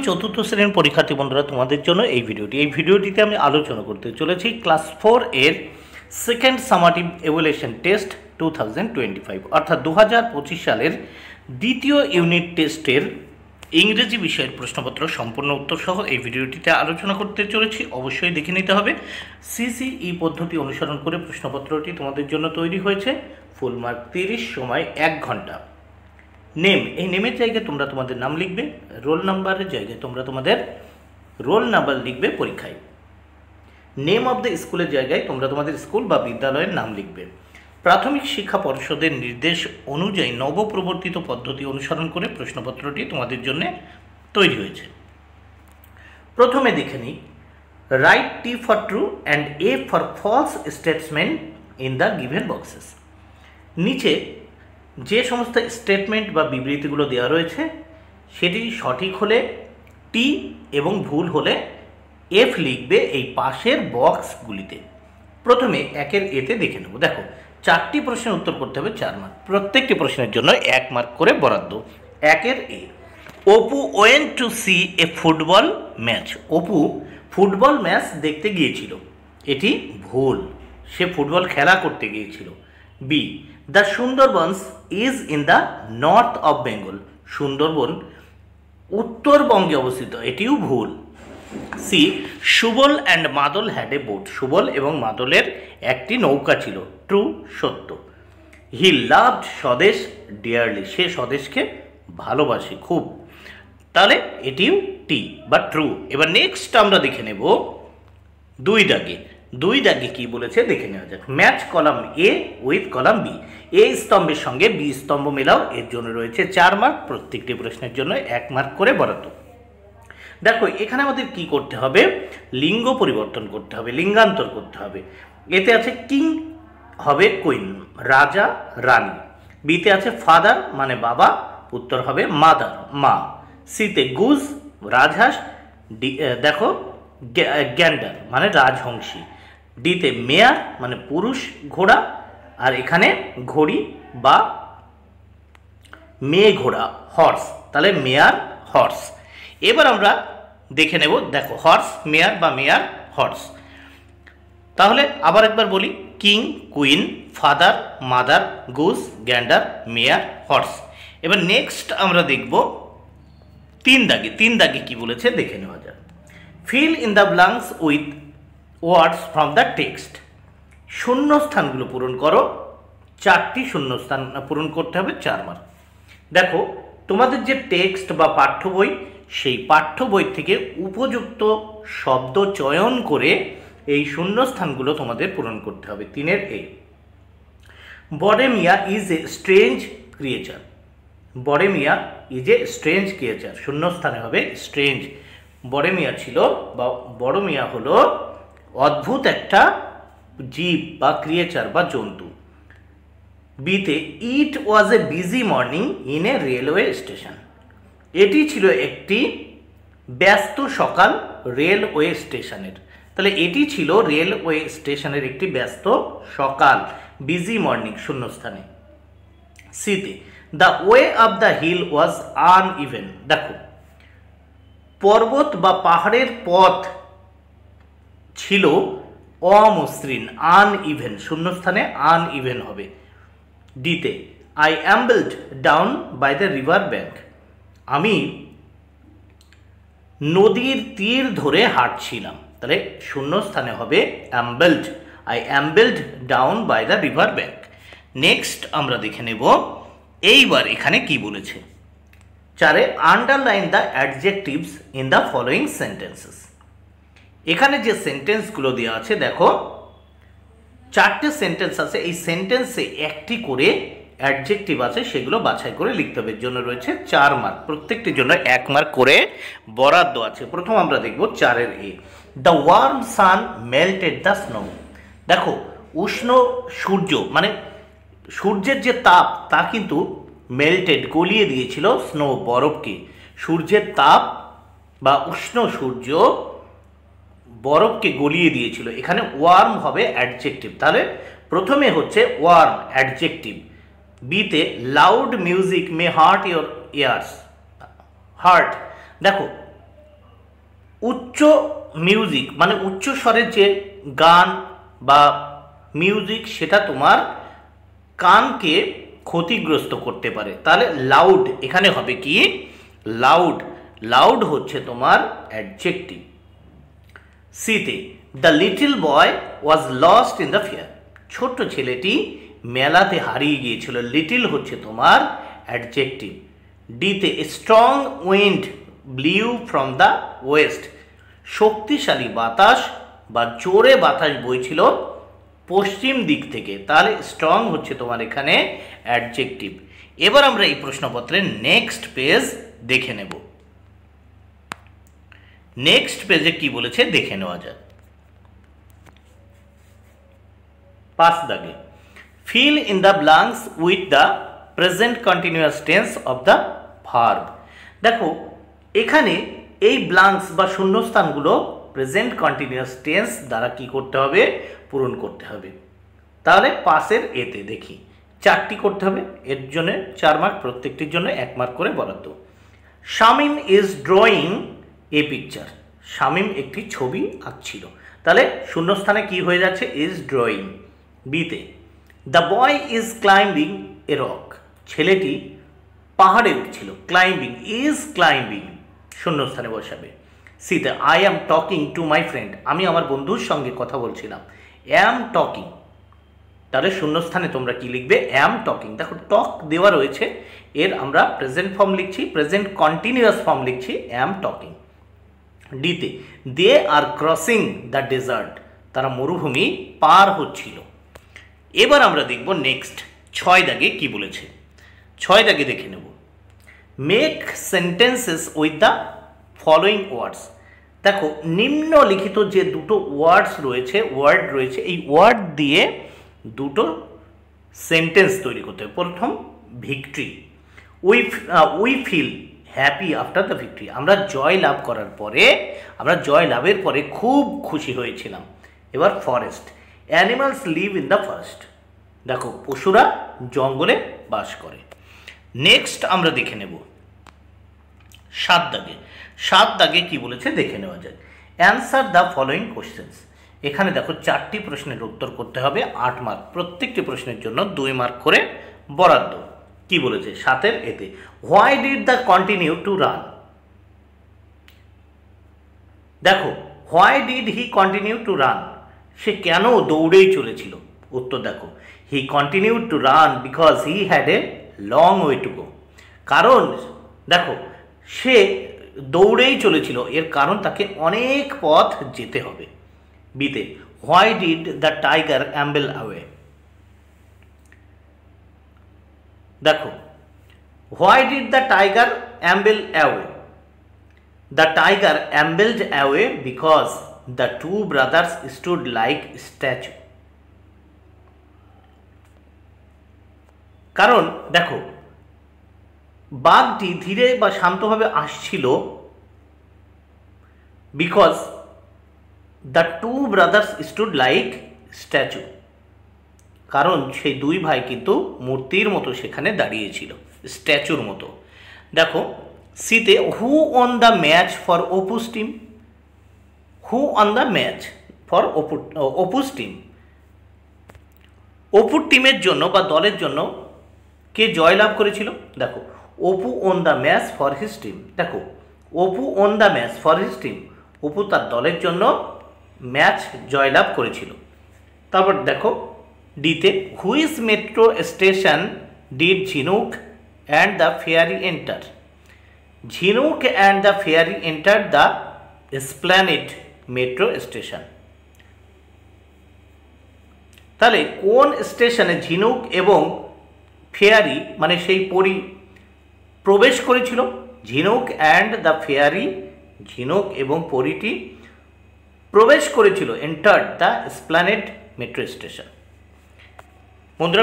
চতুর্থ শ্রেণীর পরীক্ষার্থী বন্ধুরা, তোমাদের জন্য এই ভিডিওটিতে আমি আলোচনা করতে চলেছি ক্লাস 4 এর সেকেন্ড সামাটিভ এভালুয়েশন টেস্ট 2025 অর্থাৎ 2025 সালের দ্বিতীয় ইউনিট টেস্টের ইংরেজি বিষয়ের প্রশ্নপত্র সম্পূর্ণ উত্তর সহ এই ভিডিওটিতে আলোচনা করতে চলেছি। অবশ্যই দেখে নিতে হবে। সিসিই পদ্ধতি অনুসরণ করে প্রশ্নপত্রটি তোমাদের জন্য তৈরি হয়েছে। ফুল মার্ক 30, সময় 1 ঘন্টা। নেম, এই নেমের জায়গায় তোমরা তোমাদের নাম লিখবে, রোল নাম্বারের জায়গায় তোমরা তোমাদের রোল নাম্বার লিখবে পরীক্ষায়। নেম অফ দ্য স্কুলের জায়গায় তোমরা তোমাদের স্কুল বা বিদ্যালয়ের নাম লিখবে। প্রাথমিক শিক্ষা পর্ষদের নির্দেশ অনুযায়ী নবপ্রবর্তিত পদ্ধতি অনুসরণ করে প্রশ্নপত্রটি তোমাদের জন্য তৈরি হয়েছে। প্রথমে দেখে নিই, write T for true and F for false statement in the given boxes. নিচে যে সমস্ত স্টেটমেন্ট বা বিবৃতিগুলো দেওয়া রয়েছে সেটি সঠিক হলে টি এবং ভুল হলে এফ লিখবে এই পাশের বক্সগুলিতে। প্রথমে একের এতে দেখে নেব। দেখো, 4টি প্রশ্নের উত্তর করতে হবে 4 মার্ক, প্রত্যেকটি প্রশ্নের জন্য 1 মার্ক করে বরাদ্দ। একের A, Apu went to see a football match. Apu football match দেখতে গিয়েছিল, এটি ভুল, সে ফুটবল খেলা করতে গিয়েছিল। B, the Sundarbans is in the north of Bengal. Sundarban উত্তরবঙ্গে অবস্থিত, এটিও ভুল। C, Subal and Madal had a boat. Subal এবং মাদলের একটি নৌকা ছিল। ট্রু, সত্য। হি লাভড স্বদেশ ডিয়ারলি। সে স্বদেশকে ভালোবাসে খুব, তাহলে এটিও টি বা ট্রু। এবার নেক্সট আমরা দেখে নেব 2 দাগে। 2 দাগে কি বলেছে দেখে নেওয়া যাক। Match column A with column B. A স্তম্ভের সঙ্গে বি স্তম্ভ মেলাও, এর জন্য রয়েছে 4 মার্ক, প্রত্যেকটি প্রশ্নের জন্য 1 মার্ক করে বরাদ্দ। দেখো, এখানে আমাদের কি করতে হবে, লিঙ্গ পরিবর্তন করতে হবে, লিঙ্গান্তর করতে হবে। এতে আছে কিং হবে কুইন, রাজা রানী। বিতে আছে ফাদার মানে বাবা, উত্তর হবে মাদার মা। সিতে গুজ রাজহাঁস, দেখো গ্যান্ডার মানে রাজহংসী। ডিতে মেয়ার মানে পুরুষ ঘোড়া, আর এখানে ঘড়ি বা মেয়ে ঘোড়া হর্স, তাহলে মেয়ার হর্স। এবার আমরা দেখে নেব, দেখো হর্স মেয়ার বা মেয়ার হর্স। তাহলে আবার একবার বলি, king queen father mother goose gander mare horse. এবার নেক্সট আমরা দেখব 3 দাগে। 3 দাগে কি বলেছে দেখে নেওয়া যাক। Fill in the blanks with words from the text. শূন্যস্থানগুলো পূরণ করো। 4টি শূন্যস্থান পূরণ করতে হবে, 4 মার্ক। দেখো, তোমাদের যে টেক্সট বা পাঠ্য বই, সেই পাঠ্য বই থেকে উপযুক্ত শব্দ চয়ন করে এই শূন্যস্থানগুলো তোমাদের পূরণ করতে হবে। 3-এর A, Bodemia is a strange creature. Bodemia is a strange creature, শূন্যস্থানে হবে স্ট্রেঞ্জ। বডেমিয়া ছিল বা বড় মিয়া হলো অদ্ভুত একটা জীব বা ক্রিয়েচার বা জন্তু। বিতে, it was a busy morning in a railway station. এটি ছিল একটি ব্যস্ত সকাল রেলওয়ে স্টেশনের, তাহলে এটি ছিল রেলওয়ে স্টেশনের একটি ব্যস্ত সকাল, বিজি মর্নিং শূন্যস্থানে। সিতে, the way of the hill was uneven. দেখো, পর্বত বা পাহাড়ের পথ ছিল অমসৃণ, আনইভেন, শূন্যস্থানে আনইভেন হবে। ডিতে, I ambled down by the river bank. আমি নদীর তীর ধরে হাঁটছিলাম, তাহলে শূন্যস্থানে হবে ambled. I ambled down by the river bank. Next আমরা দেখে নেব এইবার এখানে কি বলেছে। 4-এ, underline the adjectives in the following sentences. এখানে যে সেন্টেন্সগুলো দেওয়া আছে, দেখো 4টে সেন্টেন্স আছে, এই সেন্টেন্সে একটি করে অ্যাডজেক্টিভ আছে, সেগুলো বাছাই করে লিখতে হবে। এর জন্য রয়েছে 4 মার্ক, প্রত্যেকটির জন্য 1 মার্ক করে বরাদ্দ আছে। প্রথম আমরা দেখব 4-এর A, the warm sun melted the snow. দেখো, উষ্ণ সূর্য মানে সূর্যের যে তাপ, তা কিন্তু মেল্টেড গলিয়ে দিয়েছিল স্নো বরফকে। সূর্যের তাপ বা উষ্ণ সূর্য বরফকে গলিয়ে দিয়েছিল। এখানে ওয়ার্ম হবে অ্যাডজেক্টিভ, তাহলে প্রথমে হচ্ছে ওয়ার্ম অ্যাডজেক্টিভ। বিতে, loud music May heart your years. Heart, দেখো উচ্চ মিউজিক মানে উচ্চ স্বরের যে গান বা মিউজিক সেটা তোমার কানকে ক্ষতিগ্রস্ত করতে পারে। তাহলে লাউড এখানে হবে কি লাউড, লাউড হচ্ছে তোমার অ্যাডজেক্টিভ। সিতে the little boy was lost in the fair, ছোট্ট ছেলেটি মেলাতে হারিয়ে গিয়েছিল, লিটল হচ্ছে তোমার অ্যাডজেক্টিভ। ডিতে strong wind blew from the West, শক্তিশালী বাতাস বা জোরে বাতাস বইছিল পশ্চিম দিক থেকে, তাহলে স্ট্রং হচ্ছে তোমার এখানে অ্যাডজেক্টিভ। এবার আমরা এই প্রশ্নপত্রের নেক্সট পেজ দেখে নেব। নেক্সট পেজে কি বলেছে দেখে নেওয়া যাক। 5 দাগে feel in the blanks with the present continuous tense of the verb. দেখো এখানে এই ব্ল্যাঙ্কস বা শূন্যস্থানগুলো প্রেজেন্ট কন্টিনিউয়াস টেন্স দ্বারা কি করতে হবে, পূরণ করতে হবে। তাহলে পাশের এতে দেখি 4টি করতে হবে, এর জন্য 4 মার্ক, প্রত্যেকটির জন্য 1 মার্ক করে বরাদ্দ। Shamim is drawing a picture, Shamim একটি ছবি আঁকছিল, তাহলে শূন্যস্থানে কি হয়ে যাচ্ছে ইজ ড্রয়িং। বিতে the boy is climbing a rock, ছেলেটি পাহাড়ে উঠছিল, ক্লাইম্বিং ইজ ক্লাইম্বিং শূন্যস্থানে বসাবে। সিতে I am talking to my friend, আমি আমার বন্ধুর সঙ্গে কথা বলছিলাম, অ্যাম টকিং, তাহলে শূন্যস্থানে তোমরা কি লিখবে অ্যাম টকিং। দেখো টক দেওয়া রয়েছে, এর আমরা প্রেজেন্ট ফর্ম লিখছি, প্রেজেন্ট কন্টিনিউয়াস ফর্ম লিখছি অ্যাম টকিং। ডিতে দে আর ক্রসিং দ্য ডেজার্ট, তারা মরুভূমি পার হচ্ছিল। এবার আমরা দেখব নেক্সট 6 দাগে কি বলেছে। 6 দাগে দেখে নেব make sentences with the following words. দেখো নিম্নলিখিত যে দুটো ওয়ার্ড রয়েছে এই ওয়ার্ড দিয়ে দুটো সেন্টেন্স তৈরি করতে হবে। প্রথম victory, we feel happy after the victory, আমরা জয় লাভ করার পরে, আমরা জয় লাভের পরে খুব খুশি হয়েছিলাম। এবার forest, animals live in the forest, দেখো পশুরা জঙ্গলে বাস করে। নেক্সট আমরা দেখে নেব 7 দাগে। 7 দাগে কি বলেছে দেখে নেওয়া যায়। অ্যান্সার দ্য ফলোয়িং কোশ্চেন্স, এখানে দেখো 4টি প্রশ্নের উত্তর করতে হবে, 8 মার্ক, প্রত্যেকটি প্রশ্নের জন্য 2 মার্ক করে বরাদ্দ। কি বলেছে 7-এর এতে why did the continue to run, দেখো why did he continue to run, সে কেন দৌড়েই চলেছিল। উত্তর দেখো he continue to run because he had a long way to go, কারণ দেখো সে দৌড়েই চলেছিল, এর কারণ তাকে অনেক পথ যেতে হবে। বিতে why did the tiger amble away, দেখো why did the tiger amble away, the tiger ambled away because the two brothers stood like statue, কারণ দেখো বাঘটি ধীরে বা শান্তভাবে আসছিল, because the two brothers stood like statue, কারণ সেই 2 ভাই কিন্তু মূর্তির মতো সেখানে দাঁড়িয়েছিল, স্ট্যাচুর মতো। দেখো সিতে who won the match for Apu's team, who won the match for Apu's team, অপুর টিমের জন্য বা দলের জন্য কে জয়লাভ করেছিল। দেখো Apu won the match for his team, দেখো Apu won the match for his team, Apu তার দলের জন্য ম্যাচ জয়লাভ করেছিল। তারপর দেখো ডিতে which metro station did Jhinuk and the fairy enter, Jhinuk and the fairy enter the Esplanade metro station, তাহলে কোন স্টেশনে ঝিনুক এবং ফেয়ারি মানে সেই পরি প্রবেশ করেছিল। ঝিনুক অ্যান্ড দ্য ফেয়ারি, ঝিনুক এবং পরিটি প্রবেশ করেছিল entered the Esplanade metro station. বন্ধুরা